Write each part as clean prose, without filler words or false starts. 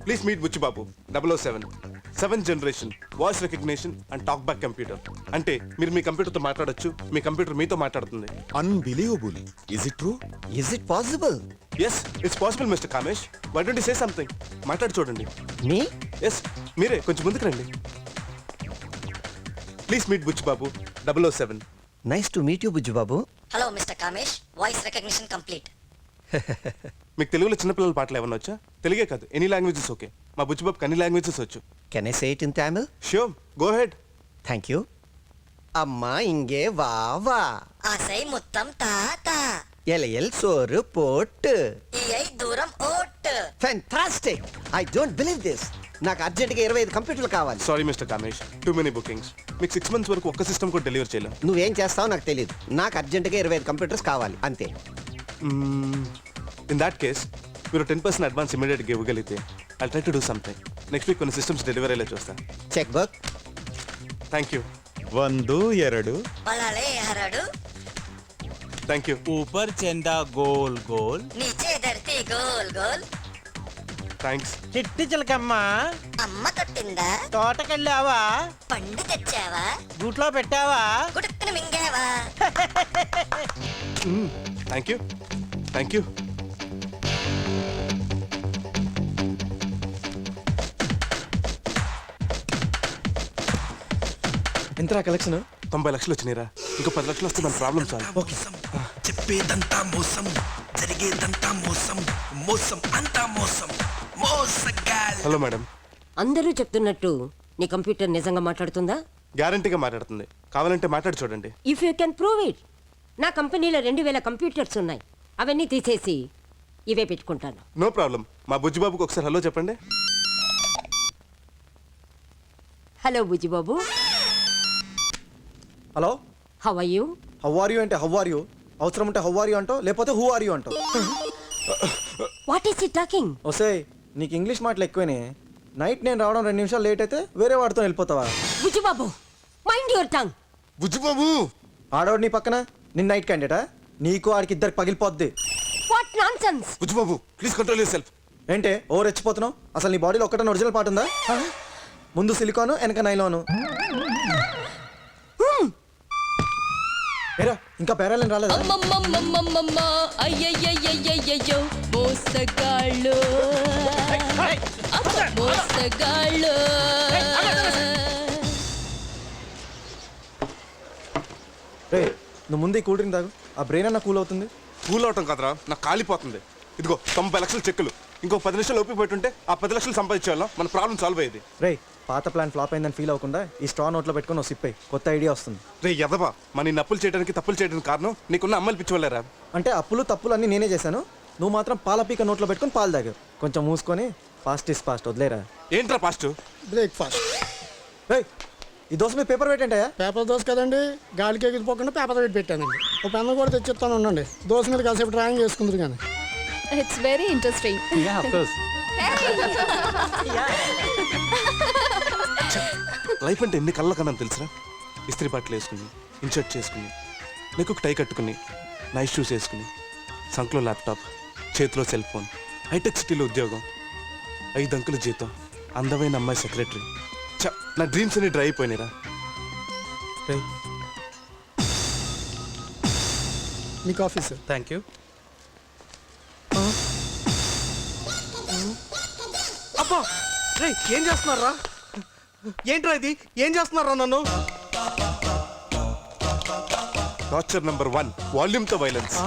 Please meet Buchchi Babu 007 7th generation voice recognition and talk back computer. అంటే మీరు మీ కంప్యూటర్తో మాట్లాడొచ్చు, మీ కంప్యూటర్ మీతో మాట్లాడుతుంది. Unbelievable. Is it true? Is it possible? Yes it's possible mister Kamesh. Why don't you say something? మాట్లాడి చూడండి. మీ? ఎస్ మీరే, కొంచెం ముందుకు రండి. Please meet Buchchi Babu 007. Nice to meet you Bujju Babu. Hello mister Kamesh, voice recognition complete. మీకు తెలుగులో చిన్నపిల్లల పాటలు ఏమన్నా వచ్చా? తెలుగే కాదు, ఎనీ లాంగ్వేజెస్ ఓకే. మా బుచ్చి బాబుకి అన్ని లాంగ్వేజెస్ వచ్చు. Can I say it in Tamil? Sure, go head. Thank you. అమ్మా ఇంగే వా వా, ఆసై ముత్తం తాత, ఎలయల్ సోరు పోట్. ఈఐ దూరం vote. Fantastic. I don't believe this. నాకు అర్జెంట్గా 25 కంప్యూటర్లు కావాలి. Sorry mister Kamesh, too many bookings. మీకు 6 months వరకు ఒక్క సిస్టమ్ కూడా డెలివర్ చేయలేం. నువ్వేం చేస్తావో నాకు తెలియదు. నాకు అర్జెంట్గా 25 కంప్యూటర్స్ కావాలి అంతే. ఇన్ దాట్ కేస్ మీరు 10% అడ్వాన్స్ ఇమీడియట్గా ఇవ్వగలిగితే I try to do something. Next week కొన్ని సిస్టమ్స్ డెలివరీ అయ్యేలా చూస్తాను. Check book. Thank you. 1 2 పలాలే హరడు, థ్యాంక్ యూ. ऊपर चंदा गोल गोल, నీచే ధర్తి గోల్ గోల్. థ్యాంక్స్. చిట్టి చిలకమ్మ అమ్మ తొట్టిందా, తోటకెళ్ళావా, పండు తెచ్చావా, గూట్లో పెట్టావా? గుడుక్కున మింగావా. Thank you. Thank you. ఎంతరా కలెక్షన్? 90 లక్షలు వచ్చినాయిరా. ఇంకో 10 లక్షలు వస్తే మన ప్రాబ్లం సాల్వ్. చెప్పేదంతా మోసం, జరిగేదంతా మోసం, మోసం అంతా మోసం, మోసగాల్. Hello madam. అందరూ చెప్తున్నట్టు నీ కంప్యూటర్ నిజంగా మాట్లాడుతుందా? గ్యారంటీగా మాట్లాడుతుంది. కావాలంటే మాట్లాడి చూడండి. If you can prove it. నా కంపెనీలో 2000 కంప్యూటర్స్ ఉన్నాయి. అవన్నీ తీసేసి ఇవే పెట్టుకుంటాను. No problem. మా బుజ్జిబాబుకి ఒకసారి హలో చెప్పండి. Hello Bujjibabu, hello, how are you? How are you అంటే హౌ ఆర్ యూ, అవసరం ఉంటే హౌ ఆర్ యూ అంటావు, లేకపోతే హూ ఆర్ యూ అంటావు. What is it talking? ఒసే, నీకు ఇంగ్లీష్ మాటలు ఎక్కువనే. నైట్ నేను రావడం 2 నిమిషాలు లేట్ అయితే వేరే వాడితో వెళ్ళిపోతావా? Bujjibabu, mind your tongue. Bujjibabu ఆడవాడు నీ పక్కన, నిన్న నైట్ క్యాండిడేటా? నీకు ఆడికి ఇద్దరికి పగిలిపోద్ది. What nonsense. Bujjibabu please control yourself. ఏంటే ఓ రెచ్చిపోతున్నావు? అసలు నీ బాడీలో ఒక్కటన్నా ఒరిజినల్ పాట ఉందా? ముందు సిలికాను, వెనక నైలాను. ఏరా, ఇంకా పేరాలని రాలేదా? అమ్మమ్మమ్మమ్మమ్మ అయ్యయ్యయ్యయ్యయ్యో మోసగాళ్ళు మోసగాళ్ళు. రే, నువ్వు ముందు ఈ కూల్ డ్రింక్ తాగు. ఆ బ్రెయిన్ అన్న కూల్ అవుతుంది. కూల్ అవటం కదరా, నాకు కాలిపోతుంది. ఇదిగో 90 లక్షల చెక్కులు. ఇంకో 10 నిమిషాలు ఓపిక పెట్టుంటే ఆ 10 లక్షలు సంపాదించేవాళ్ళం, మన ప్రాబ్లం సాల్వ్ అయ్యేది. రే, పాత ప్లాన్ ఫ్లాప్ అయిందని ఫీల్ అవ్వకుండా ఈ స్ట్రా నోట్లో పెట్టుకుని ఒక సిప్ అయ్యి కొత్త ఐడియా వస్తుంది. రే యదవా, మన ఇన్ని అప్పులు చేయడానికి తప్పులు చేయడానికి కారణం నీకున్న అమ్మలు పిచ్చివాళ్ళరా. అంటే అప్పులు తప్పులు అన్నీ నేనే చేశాను. నువ్వు మాత్రం పాల పీక నోట్లో పెట్టుకుని పాలు తాగావు. కొంచెం మూసుకొని ఫాస్ట్ ఇస్ ఫాస్ట్ వదిలేరా. ఏంట్రా పాస్ట్? బ్రేక్ఫాస్ట్. రే, ఈ దోశ మీద పేపర్ పెట్టంటాయా? పేపర్ దోశ కదండి, గాలికి ఎగిరిపోకుండా పేపర్ వెయిట్ పెట్టానండి. ఒక పెన్ను కూడా తెచ్చిస్తాను ఉండండి. దోశ మీద కాసేపు డ్రాయింగ్ చేసుకుందరు కానీ. It's very interesting. లైఫ్ అంటే ఎన్ని కళ్ళ కన్నా తెలుసురా. ఇస్త్రీ బట్టలు వేసుకుని, ఇన్షర్ట్ చేసుకుని, నీకు ఒక టై కట్టుకుని, నైస్ షూస్ వేసుకుని, సంఖ్లో ల్యాప్టాప్, చేతిలో సెల్ ఫోన్, హైటెక్ సిటీలో ఉద్యోగం, 5 అంకుల జీతం, అందమైన అమ్మాయి సెక్రటరీ. నా డ్రీమ్స్ అన్ని డ్రై అయిపోయినాయిరా. మీకు ఆఫీస్. Thank you. అబ్బా, రే ఏం చేస్తున్నారా? ఏంట్రా ఇది? ఏం చేస్తున్నారా నన్ను? టార్చర్ నెంబర్ 1, వాల్యూమ్ తో violence.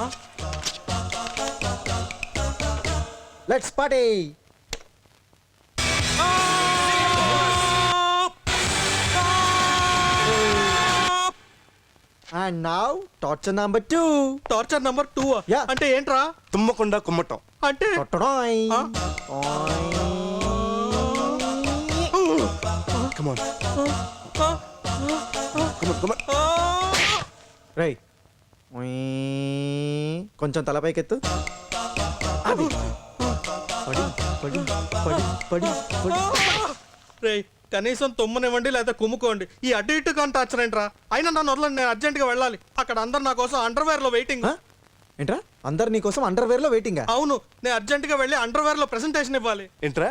Let's party. And now torture number 2. Torture number 2 Yeah. అంటే ఏంట్రా? తుమ్మకుండా కుమ్మటం. అంటే కొట్టడాయ్. Come on. Come on. రేయ్, కొంచెం తలపైకెత్తు. అది పడి పడి పడి పడి పడి. రే, కనీసం తుమ్మనివ్వండి లేదా కుమ్ముకోండి. ఈ అటు ఇటు కానీ టార్చర్ ఏంట్రా? అయినా నన్ను వదలండి, నేను అర్జెంట్గా వెళ్ళాలి. అక్కడ అందరు నా కోసం అండర్వేర్ లో వెయిటింగ్. ఏంట్రా, అందరు నీ కోసం అండర్వేర్ లో వెయిటింగా? అవును, నేను అర్జెంట్గా వెళ్ళి అండర్వేర్ లో ప్రెసెంటేషన్ ఇవ్వాలి. ఏంట్రా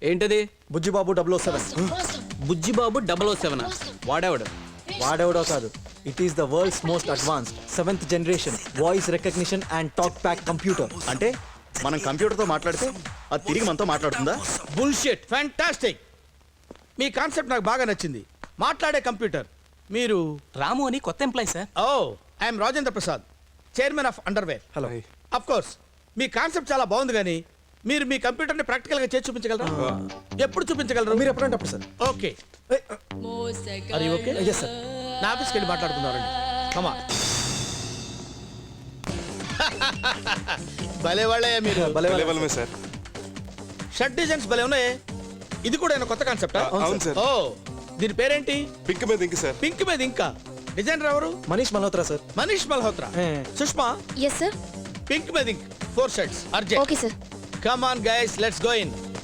ఏంటది? బుజ్జిబాబు 007. బుజ్జిబాబు 007. వాడేవాడు? వాడెవడో కాదు, it is the world's most advanced 7th generation voice recognition and talk pack computer. అంటే మనం కంప్యూటర్తో మాట్లాడితే అది తిరిగి మనతో మాట్లాడుతుందా? బుల్షిట్. ఫ్యాంటాస్టిక్. మీ కాన్సెప్ట్ నాకు బాగా నచ్చింది. మాట్లాడే కంప్యూటర్. మీరు? రాము అని కొత్త employee sir. Oh, I'm Rajendra Prasad, chairman of underwear. Hello. Of course మీ కాన్సెప్ట్ చాలా బాగుంది, కానీ మీరు మీ కంప్యూటర్ని ప్రాక్టికల్గా చేసి చూపించగలరా? ఎప్పుడు చూపించగలరు? మీరు ఎప్పుడంటే అప్పుడు సార్. ఓకే. అది ఓకే. Yes sir. నా ఆఫీస్కి వెళ్ళి మాట్లాడుకుందామండి. కమా. భలే వాళ్ళే మీరు. Level sir. షర్ట్ డిజైన్స్ భలే ఉన్నాయి. ఇది కూడా ఏమైనా కొత్త కాన్సెప్ట్? అవును సార్. ఓ, దీని పేరేంటి? పింక్ మీద ఇంక సార్. పింక్ మీద ఇంకా. డిజైనర్ ఎవరు? మనీష్ మల్హోత్రా సార్. మనీష్ మల్హోత్రా. ఏ. Sushma, yes sir. పింక్ మీద ink 4 shirts urgent. Okay sir. Come on guys, let's go in.